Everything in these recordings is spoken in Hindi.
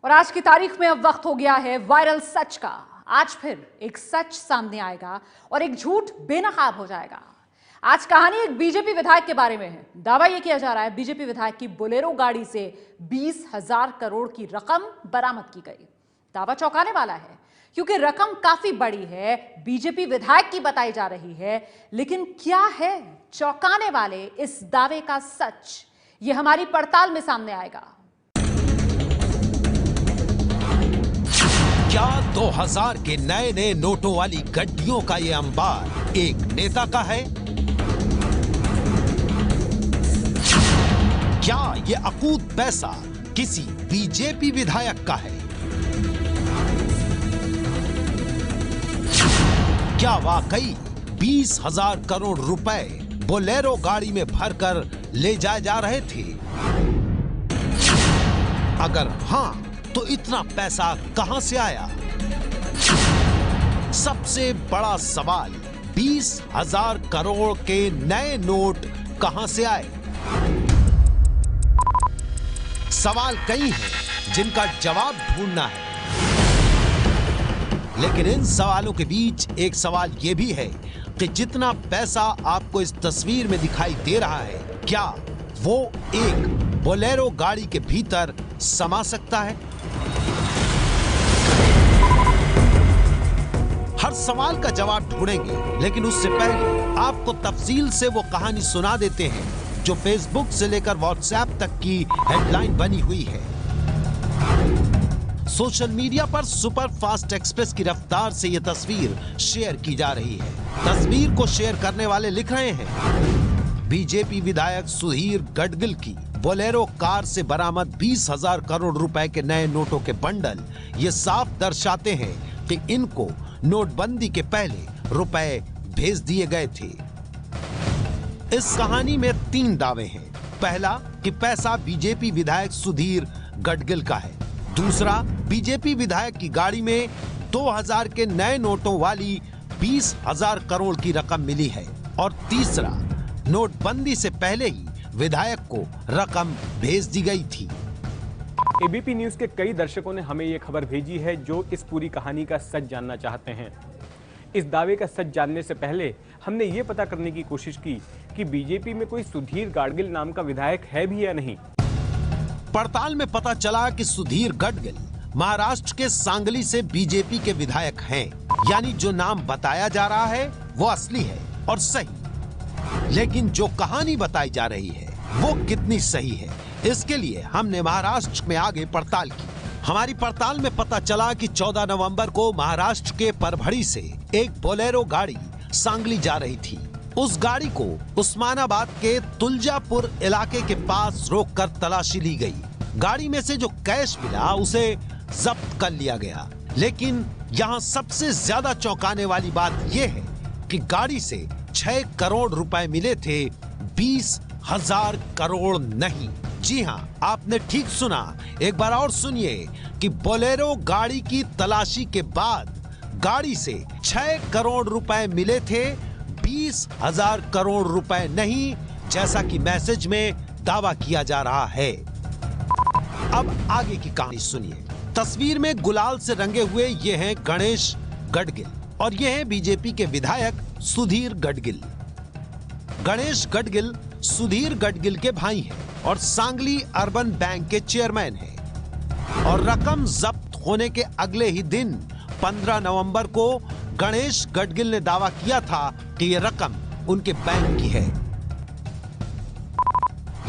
और आज की तारीख में अब वक्त हो गया है वायरल सच का। आज फिर एक सच सामने आएगा और एक झूठ बेनकाब हो जाएगा। आज कहानी एक बीजेपी विधायक के बारे में है। दावा यह किया जा रहा है बीजेपी विधायक की बोलेरो गाड़ी से 20,000 करोड़ की रकम बरामद की गई। दावा चौंकाने वाला है क्योंकि रकम काफी बड़ी है, बीजेपी विधायक की बताई जा रही है। लेकिन क्या है चौंकाने वाले इस दावे का सच, यह हमारी पड़ताल में सामने आएगा। क्या 2000 के नए नए नोटों वाली गड्डियों का ये अंबार एक नेता का है? क्या ये अकूत पैसा किसी बीजेपी विधायक का है? क्या वाकई 20,000 करोड़ रुपए बोलेरो गाड़ी में भरकर ले जाए जा रहे थे? अगर हां, तो इतना पैसा कहां से आया? सबसे बड़ा सवाल, 20,000 करोड़ के नए नोट कहां से आए? सवाल कई हैं जिनका जवाब ढूंढना है, लेकिन इन सवालों के बीच एक सवाल यह भी है कि जितना पैसा आपको इस तस्वीर में दिखाई दे रहा है, क्या वो एक बोलेरो गाड़ी के भीतर समा सकता है? हर सवाल का जवाब ढूंढेंगे, लेकिन उससे पहले आपको तफसील से वो कहानी सुना देते हैं जो फेसबुक से लेकर व्हाट्सएप तक की हेडलाइन बनी हुई है। सोशल मीडिया पर सुपर फास्ट एक्सप्रेस की रफ्तार से यह तस्वीर शेयर की जा रही है। तस्वीर को शेयर करने वाले लिख रहे हैं, बीजेपी विधायक सुधीर गडगिल की बोलेरो कार से बरामद 20,000 करोड़ रुपए के नए नोटों के बंडल ये साफ दर्शाते हैं कि इनको नोटबंदी के पहले रुपए भेज दिए गए थे। इस कहानी में 3 दावे हैं। पहला कि पैसा बीजेपी विधायक सुधीर गडगिल का है। दूसरा, बीजेपी विधायक की गाड़ी में 2000 के नए नोटों वाली 20,000 करोड़ की रकम मिली है। और तीसरा, नोटबंदी से पहले ही विधायक को रकम भेज दी गई थी। एबीपी न्यूज के कई दर्शकों ने हमें यह खबर भेजी है जो इस पूरी कहानी का सच जानना चाहते हैं। इस दावे का सच जानने से पहले हमने ये पता करने की कोशिश की कि बीजेपी में कोई सुधीर गडगिल नाम का विधायक है भी या नहीं। पड़ताल में पता चला कि सुधीर गडगिल महाराष्ट्र के सांगली से बीजेपी के विधायक हैं। यानी जो नाम बताया जा रहा है वो असली है और सही। लेकिन जो कहानी बताई जा रही है वो कितनी सही है, इसके लिए हमने महाराष्ट्र में आगे पड़ताल की। हमारी पड़ताल में पता चला कि 14 नवंबर को महाराष्ट्र के परभणी से एक बोलेरो गाड़ी सांगली जा रही थी। उस गाड़ी को उस्मानाबाद के तुलजापुर इलाके के पास रोककर तलाशी ली गई। गाड़ी में से जो कैश मिला उसे जब्त कर लिया गया। लेकिन यहाँ सबसे ज्यादा चौंकाने वाली बात यह है कि गाड़ी से 6 करोड़ रुपए मिले थे, 20,000 करोड़ नहीं। जी हाँ, आपने ठीक सुना। एक बार और सुनिए कि बोलेरो गाड़ी की तलाशी के बाद गाड़ी से 6 करोड़ रुपए मिले थे, 20,000 करोड़ रुपए नहीं, जैसा कि मैसेज में दावा किया जा रहा है। अब आगे की कहानी सुनिए। तस्वीर में गुलाल से रंगे हुए ये हैं गणेश गडगिल और ये हैं बीजेपी के विधायक सुधीर गडगिल। गणेश गडगिल सुधीर गडगिल के भाई हैं और सांगली अर्बन बैंक के चेयरमैन हैं। और रकम जब्त होने के अगले ही दिन 15 नवंबर को गणेश गडगिल ने दावा किया था कि यह रकम उनके बैंक की है।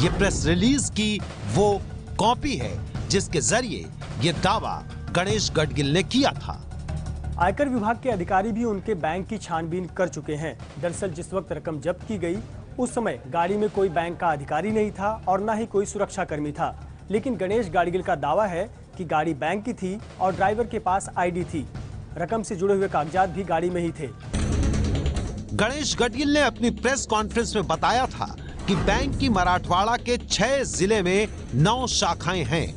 यह प्रेस रिलीज की वो कॉपी है जिसके जरिए यह दावा गणेश गडगिल ने किया था। आयकर विभाग के अधिकारी भी उनके बैंक की छानबीन कर चुके हैं। दरअसल जिस वक्त रकम जब्त की गई उस समय गाड़ी में कोई बैंक का अधिकारी नहीं था और न ही कोई सुरक्षा कर्मी था। लेकिन गणेश गडगिल का दावा है कि गाड़ी बैंक की थी और ड्राइवर के पास आईडी थी। रकम से जुड़े हुए कागजात भी गाड़ी में ही थे। गणेश गडगिल ने अपनी प्रेस कॉन्फ्रेंस में बताया था कि बैंक की मराठवाड़ा के 6 जिले में 9 शाखाएं हैं।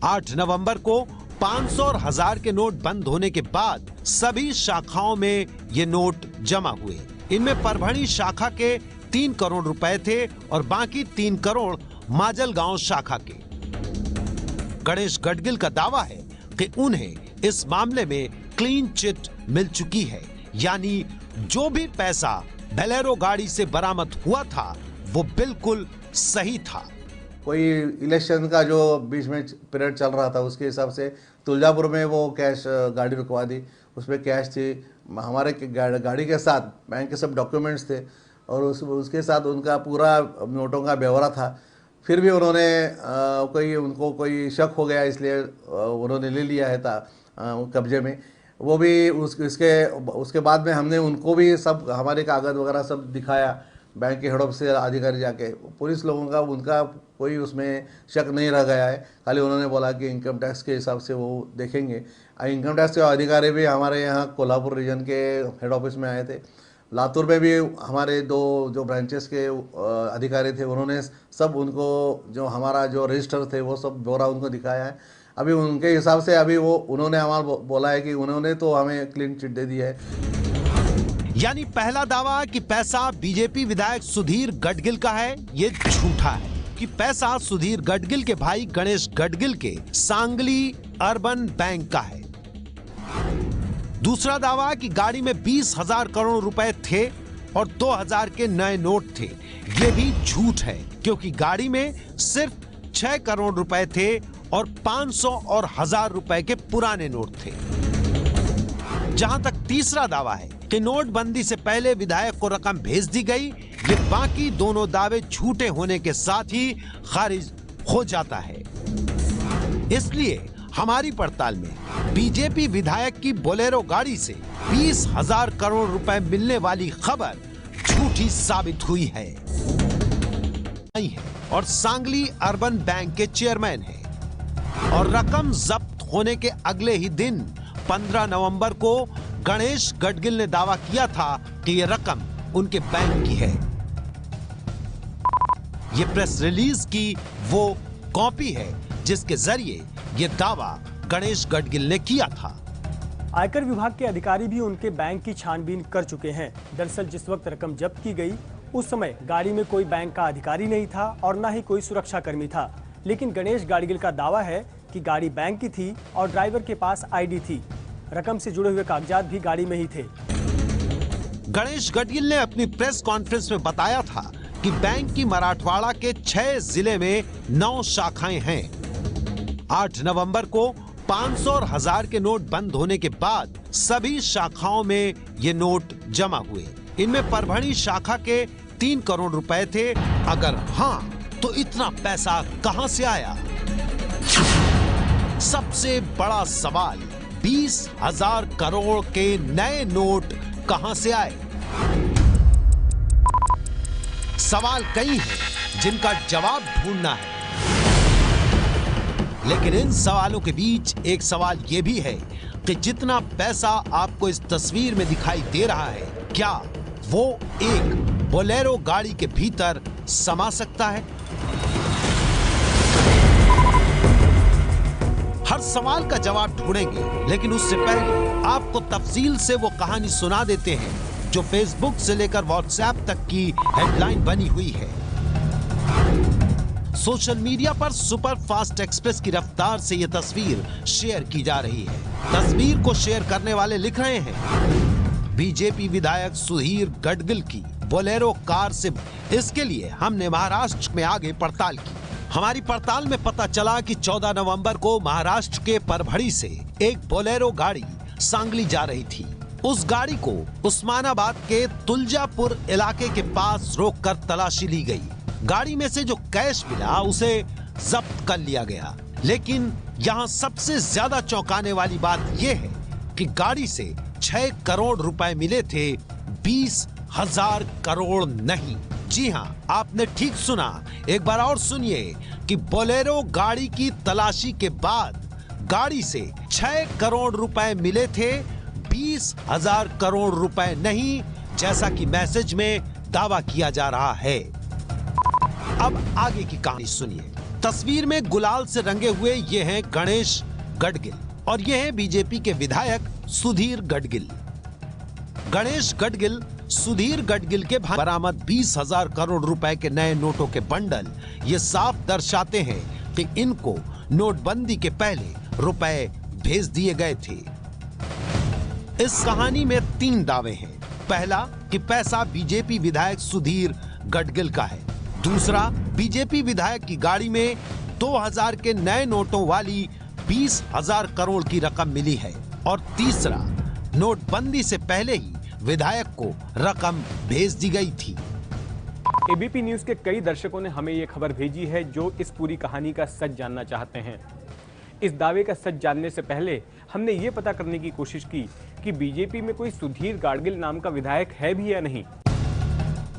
8 नवंबर को 500 और 1000 के नोट बंद होने के बाद सभी शाखाओं में ये नोट जमा हुए। इनमें परभणी शाखा के 3 करोड़ रुपए थे और बाकी 3 करोड़ माजलगांव शाखा के। गणेश गडगिल का दावा है कि उन्हें इस मामले में क्लीन चिट मिल चुकी है, यानी जो भी पैसा बोलेरो गाड़ी से बरामद हुआ था वो बिल्कुल सही था। कोई इलेक्शन का जो बीच में पीरियड चल रहा था उसके हिसाब से तुलजापुर में वो कैश गाड़ी रुकवा दी, उसमें कैश थी, हमारे गाड़ी के साथ बैंक के सब डॉक्यूमेंट्स थे और उसके साथ उनका पूरा नोटों का ब्यौरा था। फिर भी उन्होंने उनको कोई शक हो गया इसलिए उन्होंने ले लिया है कब्जे में। वो भी उसके बाद में हमने उनको भी सब हमारे कागज़ वगैरह सब दिखाया, बैंक के हेड ऑफिस से अधिकारी जाके, पुलिस लोगों का उनका कोई उसमें शक नहीं रह गया है। खाली उन्होंने बोला कि इनकम टैक्स के हिसाब से वो देखेंगे। इनकम टैक्स के अधिकारी भी हमारे यहाँ कोल्हापुर रीजन के हेड ऑफिस में आए थे। लातूर में भी हमारे 2 जो ब्रांचेस के अधिकारी थे, उन्होंने सब उनको जो हमारा जो रजिस्टर थे वो सब ब्यौरा उनको दिखाया है। अभी उनके हिसाब से अभी वो उन्होंने हमारा बोला है कि उन्होंने तो हमें क्लीन चिट दे दी है। यानी पहला दावा कि पैसा बीजेपी विधायक सुधीर गडगिल का है, ये झूठा है कि पैसा सुधीर गडगिल के भाई गणेश गडगिल के सांगली अर्बन बैंक का है। दूसरा दावा कि गाड़ी में 20,000 करोड़ रुपए थे और 2,000 के नए नोट थे, ये भी झूठ है क्योंकि गाड़ी में सिर्फ 6 करोड़ रुपए थे और 500 और 1,000 रुपए के पुराने नोट थे। जहां तक तीसरा दावा है कि नोटबंदी से पहले विधायक को रकम भेज दी गई, ये बाकी दोनों दावे झूठे होने के साथ ही खारिज हो जाता है। इसलिए हमारी पड़ताल में बीजेपी विधायक की बोलेरो गाड़ी से 20,000 करोड़ रुपए मिलने वाली खबर झूठी साबित हुई है और सांगली अर्बन बैंक के चेयरमैन है और रकम जब्त होने के अगले ही दिन 15 नवंबर को गणेश गडगिल ने दावा किया था कि यह रकम उनके बैंक की है। यह प्रेस रिलीज की वो कॉपी है जिसके जरिए यह दावा गणेश गडगिल ने किया था। आयकर विभाग के अधिकारी भी उनके बैंक की छानबीन कर चुके हैं। दरअसल जिस वक्त रकम जब्त की गई उस समय गाड़ी में कोई बैंक का अधिकारी नहीं था और न ही कोई सुरक्षा कर्मी था, लेकिन गणेश गडगिल का दावा है कि गाड़ी बैंक की थी और ड्राइवर के पास आईडी थी। रकम से जुड़े हुए कागजात भी गाड़ी में ही थे। गणेश गडगिल ने अपनी प्रेस कॉन्फ्रेंस में बताया था कि बैंक की मराठवाड़ा के 6 जिले में 9 शाखाएं हैं। 8 नवंबर को 500 और 1000 के नोट बंद होने के बाद सभी शाखाओं में ये नोट जमा हुए। इनमें परभणी शाखा के 3 करोड़ रुपए थे। अगर हाँ तो इतना पैसा कहां से आया? सबसे बड़ा सवाल, 20,000 करोड़ के नए नोट कहां से आए? सवाल कई हैं जिनका जवाब ढूंढना है, लेकिन इन सवालों के बीच एक सवाल यह भी है कि जितना पैसा आपको इस तस्वीर में दिखाई दे रहा है, क्या वो एक बोलेरो गाड़ी के भीतर समा सकता है? हर सवाल का जवाब ढूंढेंगे, लेकिन उससे पहले आपको तफसील से वो कहानी सुना देते हैं जो फेसबुक से लेकर व्हाट्सएप तक की हेडलाइन बनी हुई है। सोशल मीडिया पर सुपर फास्ट एक्सप्रेस की रफ्तार से यह तस्वीर शेयर की जा रही है। तस्वीर को शेयर करने वाले लिख रहे हैं, बीजेपी विधायक सुधीर गडगिल की बोलेरो कार से। इसके लिए हमने महाराष्ट्र में आगे पड़ताल की। हमारी पड़ताल में पता चला कि 14 नवंबर को महाराष्ट्र के परभणी से एक बोलेरो गाड़ी सांगली जा रही थी। उस गाड़ी को उस्मानाबाद के तुलजापुर इलाके के पास रोककर तलाशी ली गई। गाड़ी में से जो कैश मिला उसे जब्त कर लिया गया, लेकिन यहाँ सबसे ज्यादा चौंकाने वाली बात यह है कि गाड़ी से 6 करोड़ रुपए मिले थे, 20,000 करोड़ नहीं। जी हाँ, आपने ठीक सुना। एक बार और सुनिए कि बोलेरो गाड़ी की तलाशी के बाद गाड़ी से 6 करोड़ रुपए मिले थे, 20,000 करोड़ रुपए नहीं, जैसा कि मैसेज में दावा किया जा रहा है। अब आगे की कहानी सुनिए। तस्वीर में गुलाल से रंगे हुए ये हैं गणेश गडगिल और ये हैं बीजेपी के विधायक सुधीर गडगिल। गणेश गडगिल सुधीर गडगिल के बरामद 20,000 करोड़ रुपए के नए नोटों के बंडल ये साफ दर्शाते हैं कि इनको नोटबंदी के पहले रुपए भेज दिए गए थे। इस कहानी में 3 दावे हैं। पहला कि पैसा बीजेपी विधायक सुधीर गडगिल का है। दूसरा, बीजेपी विधायक की गाड़ी में 2000 के नए नोटों वाली 20,000 करोड़ की रकम मिली है। और तीसरा, नोटबंदी से पहले ही विधायक को रकम भेज दी गई थी। एबीपी न्यूज के कई दर्शकों ने हमें ये खबर भेजी है जो इस पूरी कहानी का सच जानना चाहते हैं। इस दावे का सच जानने से पहले हमने ये पता करने की कोशिश की कि बीजेपी में कोई सुधीर गाडगिल नाम का विधायक है भी या नहीं।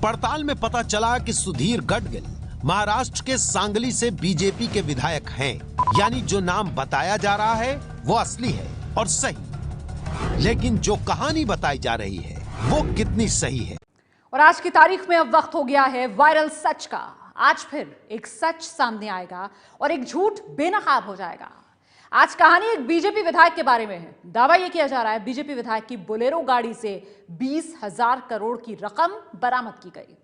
पड़ताल में पता चला कि सुधीर गडगिल महाराष्ट्र के सांगली से बीजेपी के विधायक हैं। यानी जो नाम बताया जा रहा है वो असली है और सही। लेकिन जो कहानी बताई जा रही है वो कितनी सही है? और आज की तारीख में अब वक्त हो गया है वायरल सच का। आज फिर एक सच सामने आएगा और एक झूठ बेनकाब हो जाएगा। आज कहानी एक बीजेपी विधायक के बारे में है। दावा यह किया जा रहा है बीजेपी विधायक की बोलेरो गाड़ी से 20,000 करोड़ की रकम बरामद की गई।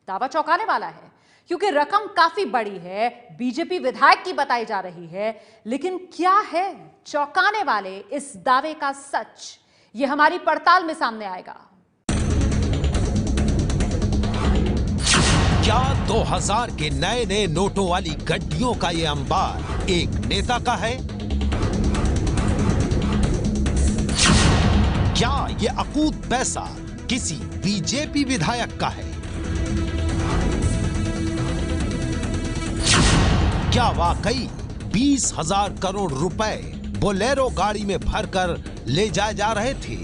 दावा चौंकाने वाला है क्योंकि रकम काफी बड़ी है, बीजेपी विधायक की बताई जा रही है। लेकिन क्या है चौंकाने वाले इस दावे का सच, ये हमारी पड़ताल में सामने आएगा। क्या 2000 के नए नए नोटों वाली गड्डियों का ये अंबार एक नेता का है? क्या ये अकूत पैसा किसी बीजेपी विधायक का है? क्या वाकई 20,000 करोड़ रुपए बोलेरो गाड़ी में भरकर ले जाए जा रहे थे?